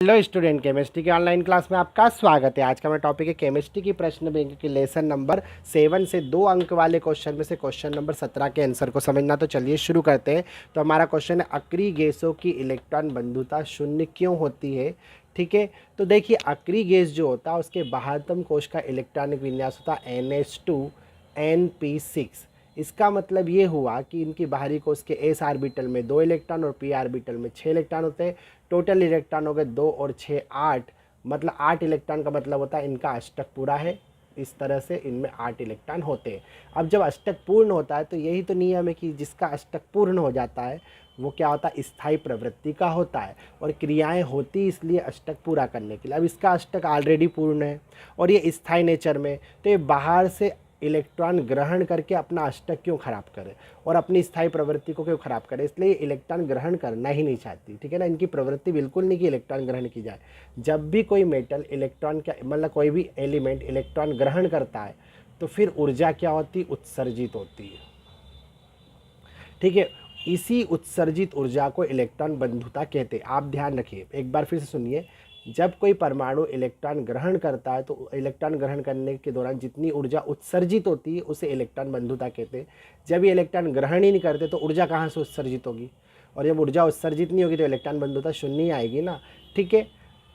Hello student, chemistry की online class में आपका स्वागत है। आज का मेरा टॉपिक है केमिस्ट्री की प्रश्न बैंक की लेसन नंबर 7 से 2 अंक वाले क्वेश्चन में से क्वेश्चन नंबर 17 के आंसर को समझना। तो चलिए शुरू करते हैं। तो हमारा क्वेश्चन है, अक्रिय गैसों की इलेक्ट्रॉन बंधुता शून्य क्यों होती है। ठीक है, तो देखिए अक्रिय गैस जो होता है उसके बाह्यतम कोश का इलेक्ट्रॉनिक विन्यास होता है NH2 NP6। इसका मतलब ये हुआ कि इनकी बाहरी कोश के एस आर्बिटल में 2 इलेक्ट्रॉन और पी आर्बिटल में 6 इलेक्ट्रॉन होते हैं। टोटल इलेक्ट्रॉन हो गए 2 और 6 8, मतलब 8 इलेक्ट्रॉन का मतलब होता है इनका अष्टक पूरा है। इस तरह से इनमें 8 इलेक्ट्रॉन होते हैं। अब जब अष्टक पूर्ण होता है तो यही तो नियम है कि जिसका अष्टक पूर्ण हो जाता है वो क्या होता है, स्थायी प्रवृत्ति का होता है। और क्रियाएं होती इसलिए अष्टक पूरा करने के लिए। अब इसका अष्टक ऑलरेडी पूर्ण है और ये स्थायी नेचर में, तो ये बाहर से इलेक्ट्रॉन ग्रहण करके अपना अष्टक क्यों खराब करे और अपनी स्थायी प्रवृत्ति को क्यों खराब करे, इसलिए इलेक्ट्रॉन ग्रहण करना ही नहीं चाहती। ठीक है ना, इनकी प्रवृत्ति बिल्कुल नहीं कि इलेक्ट्रॉन ग्रहण की जाए। जब भी कोई मेटल इलेक्ट्रॉन का मतलब कोई भी एलिमेंट इलेक्ट्रॉन ग्रहण करता है तो फिर ऊर्जा क्या होती, उत्सर्जित होती है। ठीक है, इसी उत्सर्जित ऊर्जा को इलेक्ट्रॉन बंधुता कहते हैं। आप ध्यान रखिए, एक बार फिर से सुनिए। जब कोई परमाणु इलेक्ट्रॉन ग्रहण करता है तो इलेक्ट्रॉन ग्रहण करने के दौरान जितनी ऊर्जा उत्सर्जित होती है उसे इलेक्ट्रॉन बंधुता कहते हैं। जब ये इलेक्ट्रॉन ग्रहण ही नहीं करते तो ऊर्जा कहाँ से उत्सर्जित होगी, और जब ऊर्जा उत्सर्जित नहीं होगी तो इलेक्ट्रॉन बंधुता शून्य ही आएगी ना। ठीक है,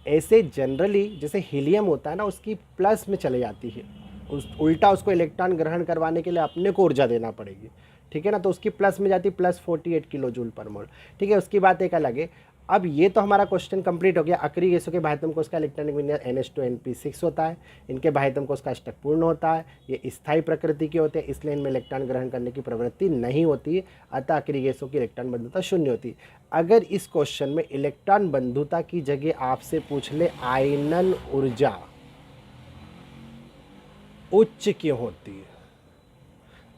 ऐसे जनरली जैसे हीलियम होता है ना, उसकी प्लस में चले जाती है, उल्टा उसको इलेक्ट्रॉन ग्रहण करवाने के लिए अपने को ऊर्जा देना पड़ेगी। ठीक है ना, तो उसकी प्लस में जाती +48 किलो जूल पर मोल। ठीक है, उसकी बात एक अलग है। अब ये तो हमारा क्वेश्चन कंप्लीट हो गया। अक्रिय गैसों के बाह्यतम कोश का इलेक्ट्रॉनिक विन्यास NH2 NP6 होता है। इनके बाह्यतम कोश का अष्टक पूर्ण होता है। ये स्थायी प्रकृति के होते हैं, इसलिए इनमें इलेक्ट्रॉन ग्रहण करने की प्रवृत्ति नहीं होती। अतः अक्रिय गैसों की इलेक्ट्रॉन बंधुता शून्य होती। अगर इस क्वेश्चन में इलेक्ट्रॉन बंधुता की जगह आपसे पूछ ले आयनन ऊर्जा उच्च क्यों होती है,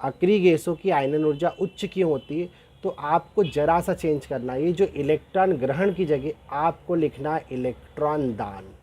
अक्रिय गैसों की आयनन ऊर्जा उच्च क्यों होती है, तो आपको जरा सा चेंज करना है। ये जो इलेक्ट्रॉन ग्रहण की जगह आपको लिखना है इलेक्ट्रॉन दान।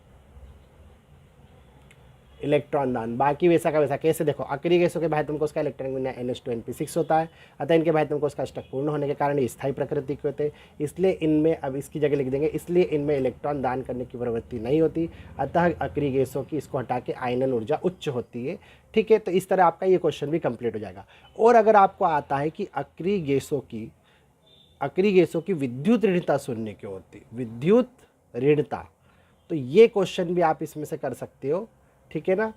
इलेक्ट्रॉन दान, बाकी वैसा का वैसा। कैसे, देखो अक्रिय गैसों के बाह्यतम कोश का इलेक्ट्रॉनिक विन्यास NH2 NP6 होता है। अतः इनके बाह्यतम कोश का अष्टक पूर्ण होने के कारण ये स्थायी प्रकृति के होते हैं, इसलिए इनमें, अब इसकी जगह लिख देंगे, इसलिए इनमें इलेक्ट्रॉन दान करने की प्रवृत्ति नहीं होती। अतः अक्रिय गैसों की इसको हटा के आयनन ऊर्जा उच्च होती है। ठीक है, तो इस तरह आपका ये क्वेश्चन भी कंप्लीट हो जाएगा। और अगर आपको आता है कि अक्रिय गैसों की विद्युत ऋणता शून्य क्यों होती, विद्युत ऋणता, तो ये क्वेश्चन भी आप इसमें से कर सकते हो। ठीक है ना,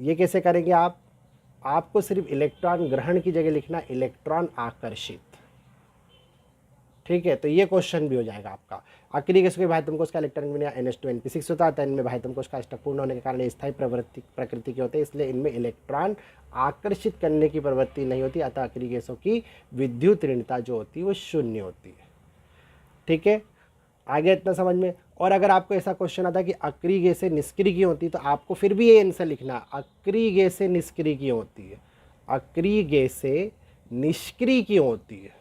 ये कैसे करेंगे आप, आपको सिर्फ इलेक्ट्रॉन ग्रहण की जगह लिखना इलेक्ट्रॉन आकर्षित। ठीक है, तो ये क्वेश्चन भी हो जाएगा आपका। अक्रिय गैसों के बाह्यतम कोश का इलेक्ट्रॉनिक विन्यास NH2 NP6 होता है। इनमें बाह्यतम कोश का अष्टक पूर्ण होने के कारण स्थायी प्रकृति के होते हैं, इसलिए इनमें इलेक्ट्रॉन आकर्षित करने की प्रवृत्ति नहीं होती। अतः अक्रिय गैसों की विद्युत ऋणता जो होती है वो शून्य होती है। ठीक है, आगे इतना समझ में। और अगर आपको ऐसा क्वेश्चन आता है कि अक्रिय गैसें निष्क्रिय क्यों होती है, तो आपको फिर भी ये आंसर लिखना, अक्रिय गैसें निष्क्रिय क्यों होती है, अक्रिय गैसें निष्क्रिय क्यों होती है,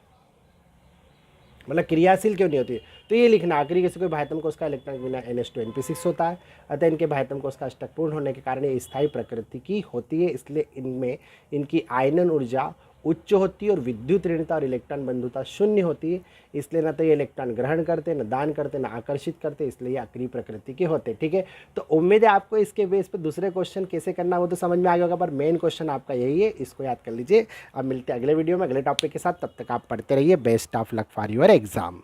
मतलब क्रियाशील क्यों नहीं होती है। तो ये लिखना, अक्रिय गैसों के बाह्यतम कोश का इलेक्ट्रॉनिक विन्यास NH2 NP6 होता है। अतः इनके बाह्यतम कोश का अष्टक पूर्ण होने के कारण ये स्थायी प्रकृति की होती है, इसलिए इनमें इनकी आयनन ऊर्जा उच्च होती है और विद्युत ऋणता और इलेक्ट्रॉन बंधुता शून्य होती है। इसलिए ना तो ये इलेक्ट्रॉन ग्रहण करते, न दान करते, न आकर्षित करते, इसलिए ये अक्रिय प्रकृति के होते। ठीक है, तो उम्मीद है आपको इसके बेस पे दूसरे क्वेश्चन कैसे करना वो तो समझ में आ गया होगा, पर मेन क्वेश्चन आपका यही है, इसको याद कर लीजिए। अब मिलते हैं अगले वीडियो में अगले टॉपिक के साथ, तब तक आप पढ़ते रहिए। Best of luck for your exam.